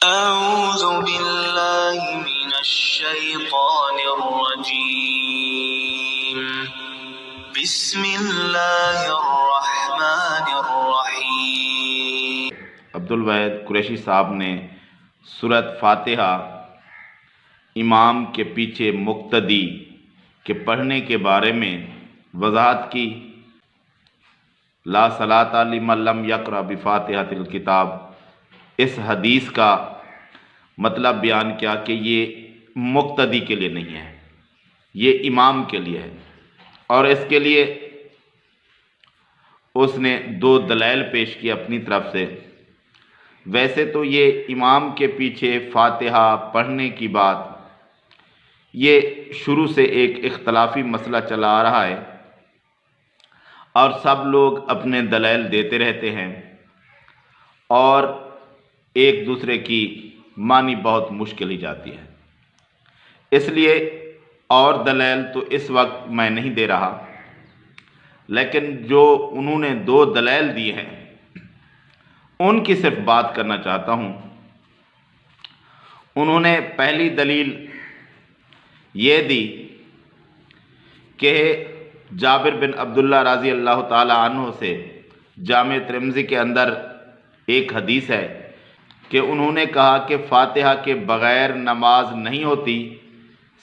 أعوذ بالله من الشيطان الرجيم بسم الله الرحمن الرحيم۔ عبدالواحد قریشی صاحب نے سورۃ فاتحہ امام کے پیچھے مقتدی کے پڑھنے کے بارے میں وضاحت کی۔ لا صلاۃ لمن لم یقرأ بفاتحۃ الکتاب، اس حدیث کا مطلب بیان کیا کہ یہ مقتدی کے لیے نہیں ہے، یہ امام کے لیے ہے، اور اس کے لیے اس نے دو دلائل پیش کی اپنی طرف سے۔ ویسے تو یہ امام کے پیچھے فاتحہ پڑھنے کی بات یہ شروع سے ایک اختلافی مسئلہ چلا آ رہا ہے، اور سب لوگ اپنے دلائل دیتے رہتے ہیں، اور ایک دوسرے کی مانی بہت مشکل ہی جاتی ہے۔ اس لیے اور دلائل تو اس وقت میں نہیں دے رہا، لیکن جو انہوں نے دو دلائل دی ہیں ان کی صرف بات کرنا چاہتا ہوں۔ انہوں نے پہلی دلیل یہ دی کہ جابر بن عبداللہ رضی اللہ تعالی عنہ سے جامع ترمذی کے اندر ایک حدیث ہے کہ انہوں نے کہا کہ فاتحہ کے بغیر نماز نہیں ہوتی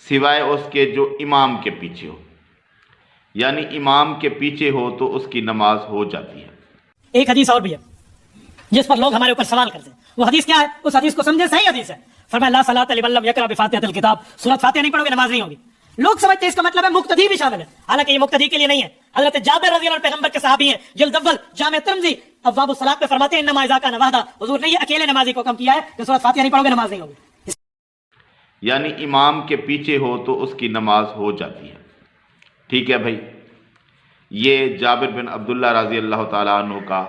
سوائے اس کے جو امام کے پیچھے ہو، یعنی امام کے پیچھے ہو تو اس کی نماز ہو جاتی ہے۔ ایک حدیث اور بھی ہے جس پر لوگ ہمارے اوپر سوال کرتے ہیں، وہ حدیث کیا ہے؟ اس حدیث کو سمجھے، صحیح حدیث ہے۔ فرمایا لا صلاۃ لمن لم یقرأ بفاتحۃ الکتاب، سورۃ فاتحہ نہیں پڑھو گے نماز نہیں ہوگی۔ لوگ سمجھتے ہیں اس کا مطلب ہے مقتدی بھی شامل ہے، حالانکہ یہ مقتدی کے لیے نہیں ہے۔ حضرت جابر رضی اللہ عنہ پیغمبر کے صحابی ہیں، جلد اول جامع ترمذی ابواب الصلاۃ میں فرماتے ہیں انما اذا کان وحدہ، حضور نے یہ اکیلے نمازی کو حکم کیا ہے کہ سورۃ فاتحہ نہیں پڑھو گے نماز نہیں ہوگی، یعنی امام کے پیچھے ہو تو اس کی نماز ہو جاتی ہے۔ ٹھیک ہے بھائی، یہ جابر بن عبداللہ رضی اللہ تعالیٰ عنہ کا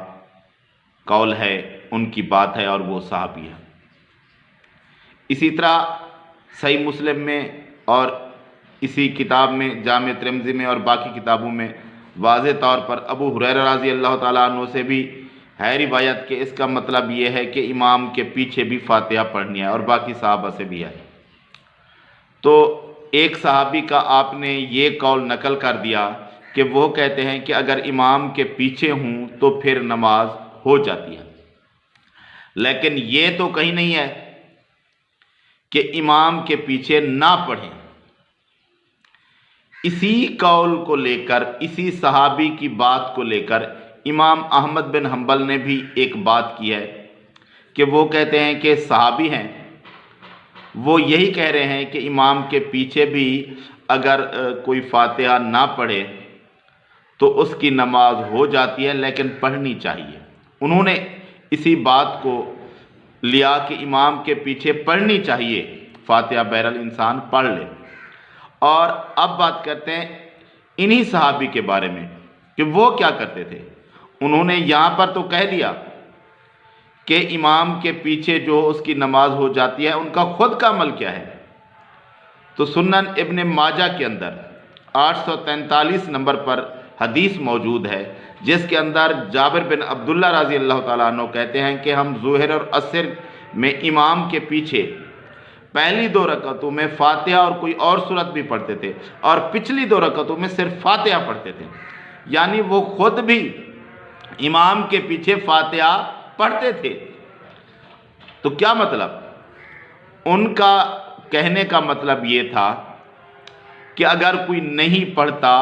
قول ہے، ان کی بات ہے، اور وہ صحابی ہے۔ اسی طرح صحیح مسلم میں اور اسی کتاب میں جامع ترمذی میں اور باقی کتابوں میں واضح طور پر ابو ہریرہ رضی اللہ تعالیٰ عنہ سے بھی ہے روایت کہ اس کا مطلب یہ ہے کہ امام کے پیچھے بھی فاتحہ پڑھنی ہے، اور باقی صحابہ سے بھی ہے۔ تو ایک صحابی کا آپ نے یہ قول نقل کر دیا کہ وہ کہتے ہیں کہ اگر امام کے پیچھے ہوں تو پھر نماز ہو جاتی ہے، لیکن یہ تو کہیں نہیں ہے کہ امام کے پیچھے نہ پڑھیں۔ اسی قول کو لے کر، اسی صحابی کی بات کو لے کر امام احمد بن حنبل نے بھی ایک بات کی ہے کہ وہ کہتے ہیں کہ صحابی ہیں، وہ یہی کہہ رہے ہیں کہ امام کے پیچھے بھی اگر کوئی فاتحہ نہ پڑھے تو اس کی نماز ہو جاتی ہے، لیکن پڑھنی چاہیے۔ انہوں نے اسی بات کو لیا کہ امام کے پیچھے پڑھنی چاہیے، فاتحہ بہرحال انسان پڑھ لے۔ اور اب بات کرتے ہیں انہی صحابی کے بارے میں کہ وہ کیا کرتے تھے۔ انہوں نے یہاں پر تو کہہ دیا کہ امام کے پیچھے جو اس کی نماز ہو جاتی ہے، ان کا خود کا عمل کیا ہے؟ تو سنن ابن ماجہ کے اندر 843 نمبر پر حدیث موجود ہے، جس کے اندر جابر بن عبداللہ رضی اللہ تعالیٰ عنہ کہتے ہیں کہ ہم ظہر اور عصر میں امام کے پیچھے پہلی 2 رکعتوں میں فاتحہ اور کوئی اور سورت بھی پڑھتے تھے، اور پچھلی 2 رکعتوں میں صرف فاتحہ پڑھتے تھے، یعنی وہ خود بھی امام کے پیچھے فاتحہ پڑھتے تھے۔ تو کیا مطلب؟ ان کا کہنے کا مطلب یہ تھا کہ اگر کوئی نہیں پڑھتا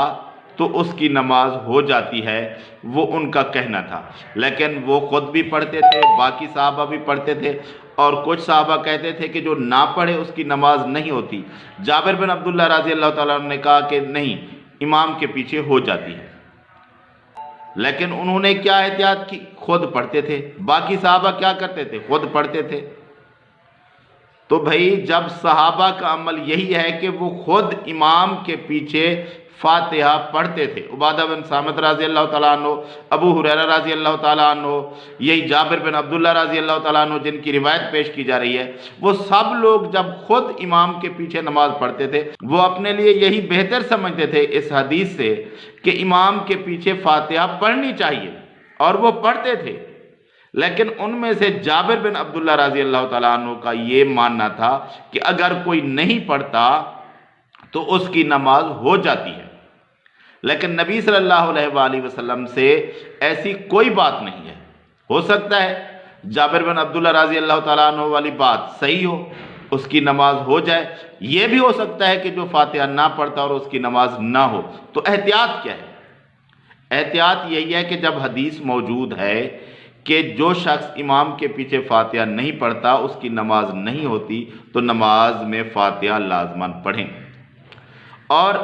تو اس کی نماز ہو جاتی ہے، وہ ان کا کہنا تھا، لیکن وہ خود بھی پڑھتے تھے، باقی صحابہ بھی پڑھتے تھے، اور کچھ صحابہ کہتے تھے کہ جو نہ پڑھے اس کی نماز نہیں ہوتی۔ جابر بن عبداللہ رضی اللہ تعالیٰ عنہ نے کہا کہ نہیں، امام کے پیچھے ہو جاتی ہے، لیکن انہوں نے کیا احتیاط کی؟ خود پڑھتے تھے۔ باقی صحابہ کیا کرتے تھے؟ خود پڑھتے تھے۔ تو بھائی جب صحابہ کا عمل یہی ہے کہ وہ خود امام کے پیچھے فاتحہ پڑھتے تھے، عبادہ بن صامت رضی اللہ تعالیٰ عنہ، ابو ہریرہ رضی اللہ تعالیٰ عنہ، یہی جابر بن عبداللہ رضی اللہ تعالیٰ عنہ جن کی روایت پیش کی جا رہی ہے، وہ سب لوگ جب خود امام کے پیچھے نماز پڑھتے تھے، وہ اپنے لیے یہی بہتر سمجھتے تھے اس حدیث سے کہ امام کے پیچھے فاتحہ پڑھنی چاہیے، اور وہ پڑھتے تھے۔ لیکن ان میں سے جابر بن عبداللہ رضی اللہ تعالیٰ عنہ کا یہ ماننا تھا کہ اگر کوئی نہیں پڑھتا تو اس کی نماز ہو جاتی ہے، لیکن نبی صلی اللہ علیہ وآلہ وسلم سے ایسی کوئی بات نہیں ہے۔ ہو سکتا ہے جابر بن عبداللہ رضی اللہ تعالیٰ عنہ والی بات صحیح ہو، اس کی نماز ہو جائے، یہ بھی ہو سکتا ہے کہ جو فاتحہ نہ پڑھتا اور اس کی نماز نہ ہو۔ تو احتیاط کیا ہے؟ احتیاط یہی ہے کہ جب حدیث موجود ہے کہ جو شخص امام کے پیچھے فاتحہ نہیں پڑھتا اس کی نماز نہیں ہوتی، تو نماز میں فاتحہ لازماً پڑھیں۔ اور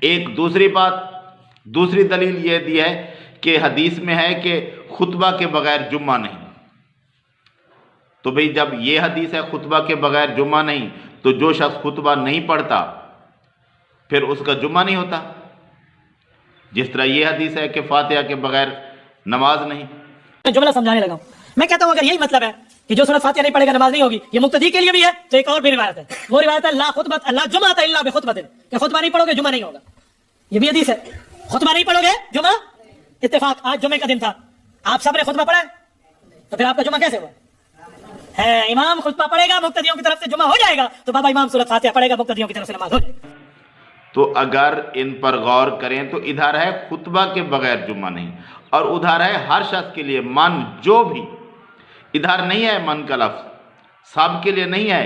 ایک دوسری دلیل یہ دی ہے کہ حدیث میں ہے کہ خطبہ کے بغیر جمعہ نہیں۔ تو بھئی جب یہ حدیث ہے خطبہ کے بغیر جمعہ نہیں، تو جو شخص خطبہ نہیں پڑھتا پھر اس کا جمعہ نہیں ہوتا، جس طرح یہ حدیث ہے کہ فاتحہ کے بغیر نماز نہیں۔ جملہ سمجھانے لگا ہوں، میں کہتا ہوں اگر یہی مطلب ہے کہ جو سورۃ فاتحہ نہیں پڑھے گا نماز نہیں ہوگی، یہ مقتدی کے لیے بھی ہے، تو ایک اور بھی روایت ہے، وہ روایت ہے لا خطبۃ لا جمعۃ الا بخطبۃ، کہ خطبہ نہیں پڑھو گے جمعہ نہیں ہوگا، یہ بھی حدیث ہے۔ خطبہ نہیں پڑھو گے جمعہ، اتفاق آج جمعے کا دن تھا، آپ سب نے خطبہ پڑھا ہے، تو پھر آپ کا جمعہ کیسے ہوا ہے؟ امام خطبہ پڑھے گا، مقتدیوں کی طرف سے جمعہ ہو جائے گا، تو بابا امام سورۃ فاتحہ پڑھے گا، مقتدیوں کی طرف سے نماز ہو جائے گی۔ تو اگر ان پر غور کریں تو ادھر ہے خطبہ کے بغیر جمعہ نہیں، اور ادھر ہے ہر شخص کے لیے من، جو بھی، ادھر نہیں ہے من کا لفظ، سب کے لیے نہیں ہے،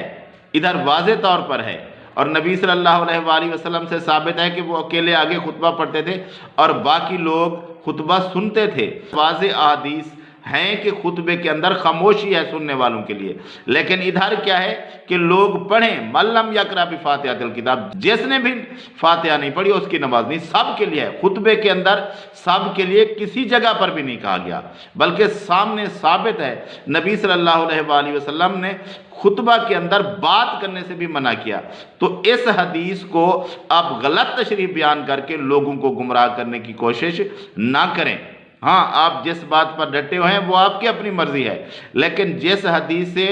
ادھر واضح طور پر ہے۔ اور نبی صلی اللہ علیہ وآلہ وسلم سے ثابت ہے کہ وہ اکیلے آگے خطبہ پڑھتے تھے اور باقی لوگ خطبہ سنتے تھے۔ واضح احادیث ہیں کہ خطبے کے اندر خاموشی ہے سننے والوں کے لیے، لیکن ادھر کیا ہے کہ لوگ پڑھیں، من لم یقرأ بفاتحۃ الکتاب، جس نے بھی فاتحہ نہیں پڑھی اس کی نماز نہیں، سب کے لیے ہے۔ خطبے کے اندر سب کے لیے کسی جگہ پر بھی نہیں کہا گیا، بلکہ سامنے ثابت ہے نبی صلی اللہ علیہ وآلہ وسلم نے خطبہ کے اندر بات کرنے سے بھی منع کیا۔ تو اس حدیث کو آپ غلط تشریح بیان کر کے لوگوں کو گمراہ کرنے کی کوشش نہ کریں۔ ہاں، آپ جس بات پر ڈٹے ہوئے ہیں وہ آپ کی اپنی مرضی ہے، لیکن جس حدیث سے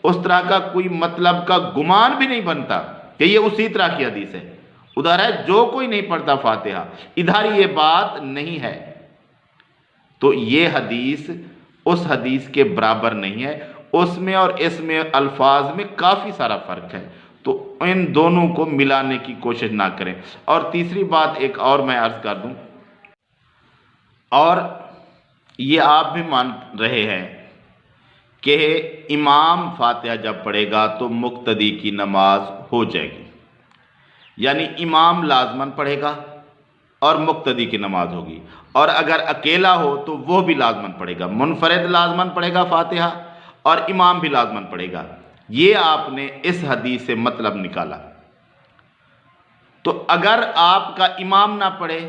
اس طرح کا کوئی مطلب کا گمان بھی نہیں بنتا کہ یہ اسی طرح کی حدیث ہے، ادھر ہے جو کوئی نہیں پڑھتا فاتحہ، ادھر یہ بات نہیں ہے، تو یہ حدیث اس حدیث کے برابر نہیں ہے، اس میں اور اس میں الفاظ میں کافی سارا فرق ہے، تو ان دونوں کو ملانے کی کوشش نہ کریں۔ اور تیسری بات ایک اور میں عرض کر دوں، اور یہ آپ بھی مان رہے ہیں کہ امام فاتحہ جب پڑھے گا تو مقتدی کی نماز ہو جائے گی، یعنی امام لازماً پڑھے گا اور مقتدی کی نماز ہوگی، اور اگر اکیلا ہو تو وہ بھی لازماً پڑھے گا، منفرد لازماً پڑھے گا فاتحہ اور امام بھی لازماً پڑھے گا۔ یہ آپ نے اس حدیث سے مطلب نکالا۔ تو اگر آپ کا امام نہ پڑھے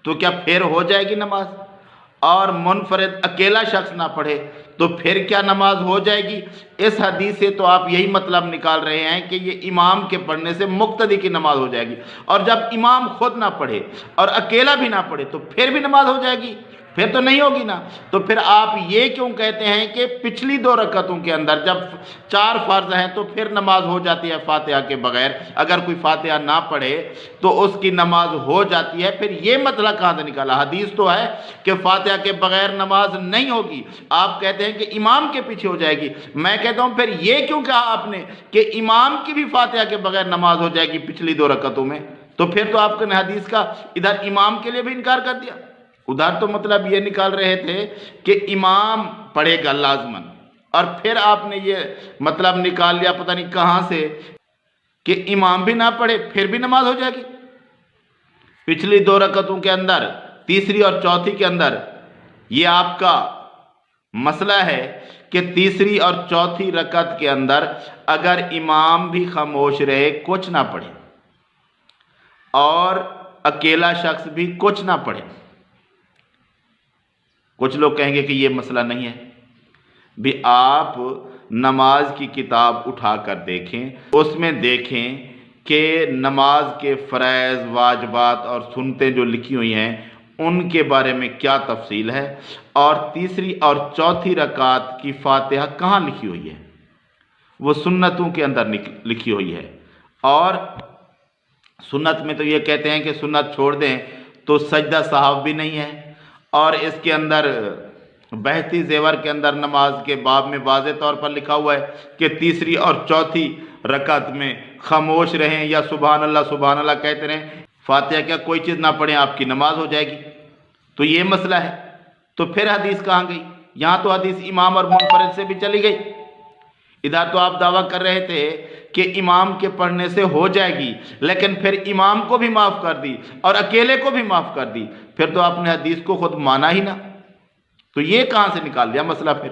تو کیا پھر ہو جائے گی نماز؟ اور منفرد اکیلا شخص نہ پڑھے تو پھر کیا نماز ہو جائے گی؟ اس حدیث سے تو آپ یہی مطلب نکال رہے ہیں کہ یہ امام کے پڑھنے سے مقتدی کی نماز ہو جائے گی، اور جب امام خود نہ پڑھے اور اکیلا بھی نہ پڑھے تو پھر بھی نماز ہو جائے گی؟ پھر تو نہیں ہوگی نا۔ تو پھر آپ یہ کیوں کہتے ہیں کہ پچھلی 2 رکعتوں کے اندر جب 4 فرض ہیں تو پھر نماز ہو جاتی ہے فاتحہ کے بغیر، اگر کوئی فاتحہ نہ پڑھے تو اس کی نماز ہو جاتی ہے؟ پھر یہ مطلب کہاں سے نکالا؟ حدیث تو ہے کہ فاتحہ کے بغیر نماز نہیں ہوگی، آپ کہتے ہیں کہ امام کے پیچھے ہو جائے گی۔ میں کہتا ہوں پھر یہ کیوں کہا آپ نے کہ امام کی بھی فاتحہ کے بغیر نماز ہو جائے گی پچھلی 2 رکعتوں میں؟ تو پھر تو آپ نے حدیث کا ادھر امام کے لیے بھی انکار کر دیا، ادھر تو مطلب یہ نکال رہے تھے کہ امام پڑھے گا لازماً، اور پھر آپ نے یہ مطلب نکال لیا پتہ نہیں کہاں سے کہ امام بھی نہ پڑھے پھر بھی نماز ہو جائے گی۔ پچھلی 2 رکعتوں کے اندر، تیسری اور چوتھی کے اندر یہ آپ کا مسئلہ ہے کہ تیسری اور چوتھی رکعت کے اندر اگر امام بھی خاموش رہے، کچھ نہ پڑھے، اور اکیلا شخص بھی کچھ نہ پڑھے، کچھ لوگ کہیں گے کہ یہ مسئلہ نہیں ہے۔ بھی آپ نماز کی کتاب اٹھا کر دیکھیں، اس میں دیکھیں کہ نماز کے فرائض، واجبات اور سنتیں جو لکھی ہوئی ہیں ان کے بارے میں کیا تفصیل ہے، اور تیسری اور چوتھی رکعت کی فاتحہ کہاں لکھی ہوئی ہے؟ وہ سنتوں کے اندر لکھی ہوئی ہے، اور سنت میں تو یہ کہتے ہیں کہ سنت چھوڑ دیں تو سجدہ سہو بھی نہیں ہے، اور اس کے اندر بہتی زیور کے اندر نماز کے باب میں واضح طور پر لکھا ہوا ہے کہ تیسری اور چوتھی رکعت میں خاموش رہیں یا سبحان اللہ کہتے رہیں، فاتحہ کیا کوئی چیز نہ پڑھیں، آپ کی نماز ہو جائے گی۔ تو یہ مسئلہ ہے، تو پھر حدیث کہاں گئی؟ یہاں تو حدیث امام اور منفرد سے بھی چلی گئی۔ ادھر تو آپ دعویٰ کر رہے تھے کہ امام کے پڑھنے سے ہو جائے گی، لیکن پھر امام کو بھی معاف کر دی اور اکیلے کو بھی معاف کر دی، پھر تو آپ نے حدیث کو خود مانا ہی نہ۔ تو یہ کہاں سے نکال دیا مسئلہ پھر؟